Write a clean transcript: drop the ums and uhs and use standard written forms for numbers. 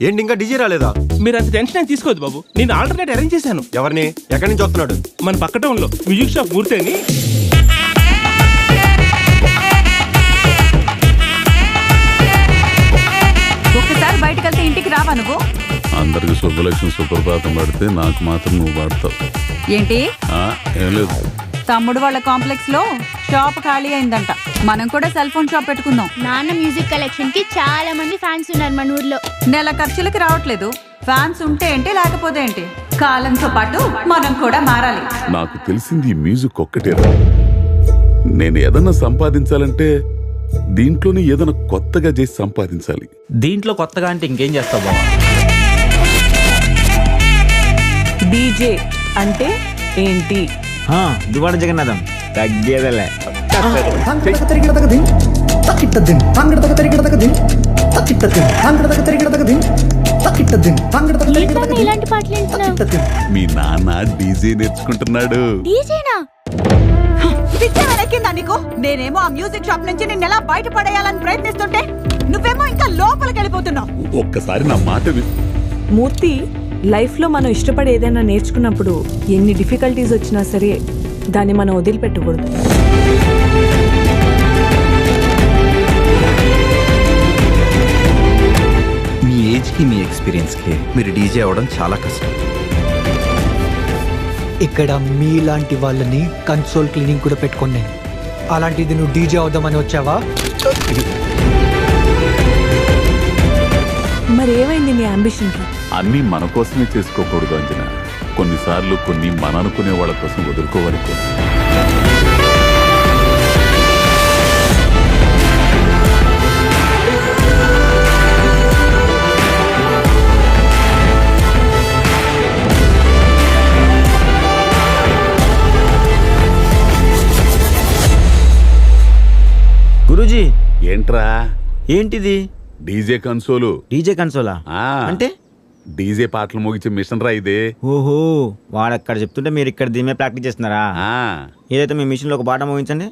ఏంటి ఇంకా డీజే రాలేదా? మీరు అంత టెన్షన్ అని తీసుకోవద్దు బాబు, నేను ఆల్టర్నేట్ అరేంజ్ చేశాను. ఎవరిని? ఎక్కడి నుంచి వస్తున్నాడు? మన పక్క టౌన్ లో మ్యూజిక్ షాప్ మూర్తి అని. ఒక్కసారి బయటకు వెళ్తే ఇంటికి రావా నువ్వు? అందరికి శుభలక్ష్మి సుప్రభాతం పడితే నాకు మాత్రం నువ్వు పాడతావు ఏంటి? ఏం లేదు, తమ్ముడు వాళ్ళ కాంప్లెక్స్ లో షాప్ ఖాళీ అయిందంట. మనం కూడా సెల్ ఫోన్ షాప్ పెట్టుకుందాం. నాన్న మ్యూజిక్ కలెక్షన్ కి చాలా మంది ఫ్యాన్స్ ఉన్నారు మన ఊర్లో. నెల ఖర్చులకి రావట్లేదు. ఫ్యాన్స్ ఉంటే ఏంటి, లేకపోతే ఏంటి? కాలంతో పాటు మనం కూడా మారాలి. నాకు తెలిసింది ఈ మ్యూజిక్ ఒక్కటే. నేను ఏదన్నా సంపాదించాలంటే దీంట్లోనే ఏదైనా కొత్తగా చేసి సంపాదించాలి. దీంట్లో కొత్తగా అంటే ఇంకేం చేస్తావు బాబా? డీజే అంటే ఏంటి? దివాడ జగన్నాథం తగ్గేదలే. ఇలాంటి పాటలు వింటున్నావు? మీ నాన్న డీజే నేర్చుకుంటున్నాడు. డీజేనా? నీకు నేనేమో ఆ మ్యూజిక్ షాప్ నుంచి నిన్ను ఎలా బయట పడేయాలని ప్రయత్నిస్తుంటే నువ్వేమో ఇంకా లోపలికి వెళ్ళిపోతున్నావు. ఒక్కసారి నా మాట మూర్తి, లైఫ్ లో మనం ఇష్టపడి ఏదైనా నేర్చుకున్నప్పుడు ఎన్ని డిఫికల్టీస్ వచ్చినా సరే దాన్ని మనం వదిలిపెట్టకూడదు. మీ ఏజ్కి మీ ఎక్స్పీరియన్స్కి మీరు డీజే అవ్వడం చాలా కష్టం. ఇక్కడ మీలాంటి వాళ్ళని కన్సోల్ క్లీనింగ్ కూడా పెట్టుకున్నాను. అలాంటిది నువ్వు డీజే అవుదామని వచ్చావా? మరి ఏమైంది నీ అంబిషన్ కి? అన్నీ మన కోసమే చేసుకోకూడదు అంజనా. కొన్నిసార్లు కొన్ని మన అనుకునే వాళ్ళ కోసం వదులుకోవాలి కూడా. గురూజీ, ఏంట్రా? ఏంటిది? DJ console. డీజే కన్సోలా అంటే? డీజే పాటలు మోగించే మిషన్ రా ఇదే. ఓహో, వాడు అక్కడ చెప్తుంటే మీరు ఇక్కడ దీని మీద ప్రాక్టీస్ చేస్తున్నారా? ఏదైతే మీ మిషన్ లో ఒక పాట మోగించండి.